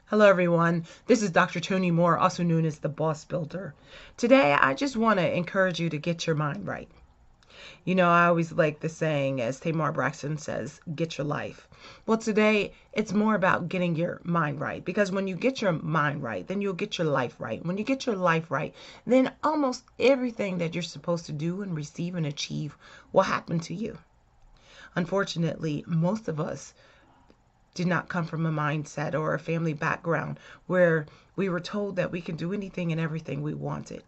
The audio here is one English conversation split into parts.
Hello, everyone. This is Dr. Tony Moore, also known as the Boss Builder. Today, I just want to encourage you to get your mind right. You know, I always like the saying, as Tamar Braxton says, get your life. Well, today, it's more about getting your mind right, because when you get your mind right, then you'll get your life right. When you get your life right, then almost everything that you're supposed to do and receive and achieve will happen to you. Unfortunately, most of us did not come from a mindset or a family background where we were told that we can do anything and everything we wanted.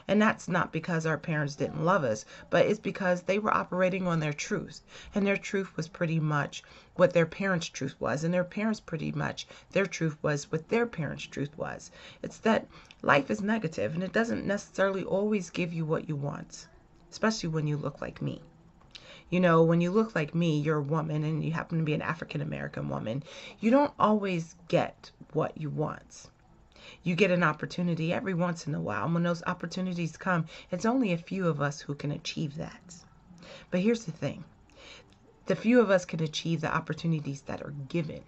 And that's not because our parents didn't love us, but it's because they were operating on their truth. And their truth was pretty much what their parents' truth was. And their parents pretty much, their truth was what their parents' truth was. It's that life is negative and it doesn't necessarily always give you what you want, especially when you look like me. You know, when you look like me, you're a woman and you happen to be an African American woman, you don't always get what you want. You get an opportunity every once in a while. When those opportunities come, it's only a few of us who can achieve that. But here's the thing. The few of us can achieve the opportunities that are given.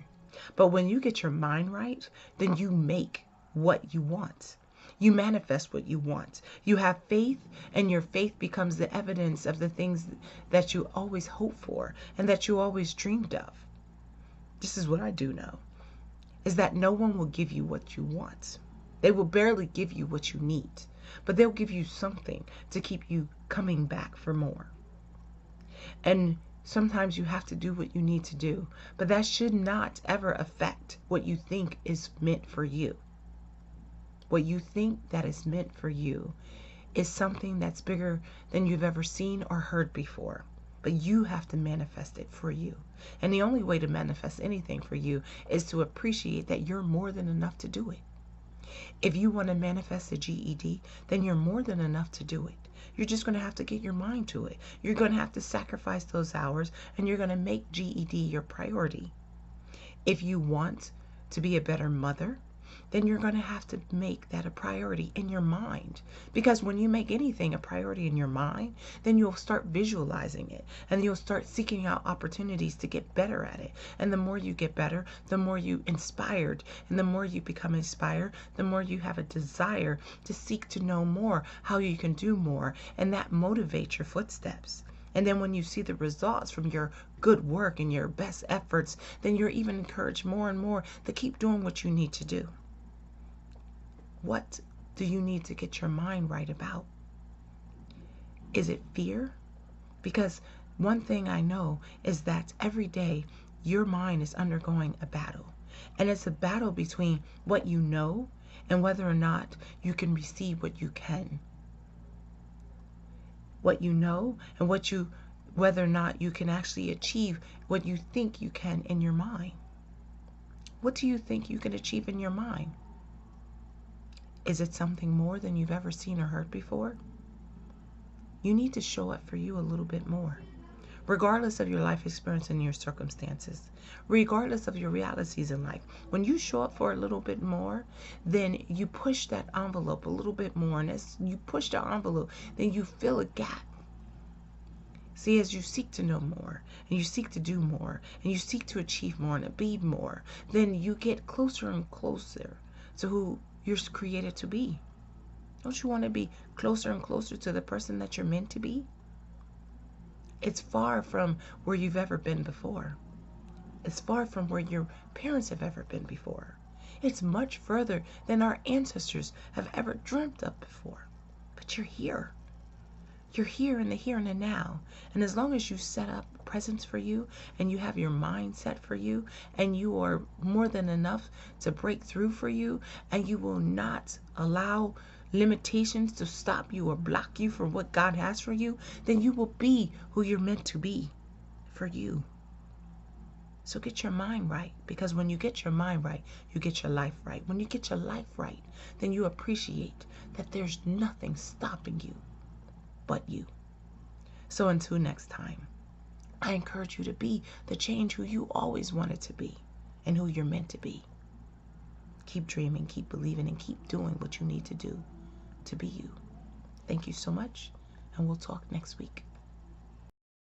But when you get your mind right, then you make what you want. You manifest what you want. You have faith, and your faith becomes the evidence of the things that you always hope for and that you always dreamed of. This is what I do know, is that no one will give you what you want. They will barely give you what you need, but they'll give you something to keep you coming back for more. And sometimes you have to do what you need to do, but that should not ever affect what you think is meant for you. What you think that is meant for you is something that's bigger than you've ever seen or heard before. But you have to manifest it for you. And the only way to manifest anything for you is to appreciate that you're more than enough to do it. If you want to manifest a GED, then you're more than enough to do it. You're just going to have to get your mind to it. You're going to have to sacrifice those hours, and you're going to make GED your priority. If you want to be a better mother, then you're going to have to make that a priority in your mind. Because when you make anything a priority in your mind, then you'll start visualizing it and you'll start seeking out opportunities to get better at it. And the more you get better, the more you inspired. And the more you become inspired, the more you have a desire to seek to know more, how you can do more. And that motivates your footsteps. And then when you see the results from your good work and your best efforts, then you're even encouraged more and more to keep doing what you need to do. What do you need to get your mind right about? Is it fear? Because one thing I know is that every day your mind is undergoing a battle. And it's a battle between what you know and whether or not you can receive what you can. What you know and whether or not you can actually achieve what you think you can in your mind. What do you think you can achieve in your mind? Is it something more than you've ever seen or heard before? You need to show up for you a little bit more. Regardless of your life experience and your circumstances, regardless of your realities in life, when you show up for a little bit more, then you push that envelope a little bit more. And as you push the envelope, then you fill a gap. See, as you seek to know more, and you seek to do more, and you seek to achieve more and be more, then you get closer and closer to who you're created to be. Don't you want to be closer and closer to the person that you're meant to be? It's far from where you've ever been before. It's far from where your parents have ever been before. It's much further than our ancestors have ever dreamt of before. But you're here. You're here in the here and the now. And as long as you set up presence for you and you have your mind set for you and you are more than enough to break through for you and you will not allow limitations to stop you or block you from what God has for you, then you will be who you're meant to be for you. So get your mind right, because when you get your mind right, you get your life right. When you get your life right, then you appreciate that there's nothing stopping you but you. So until next time, I encourage you to be the change who you always wanted to be and who you're meant to be. Keep dreaming, keep believing, and keep doing what you need to do to be you. Thank you so much, and we'll talk next week.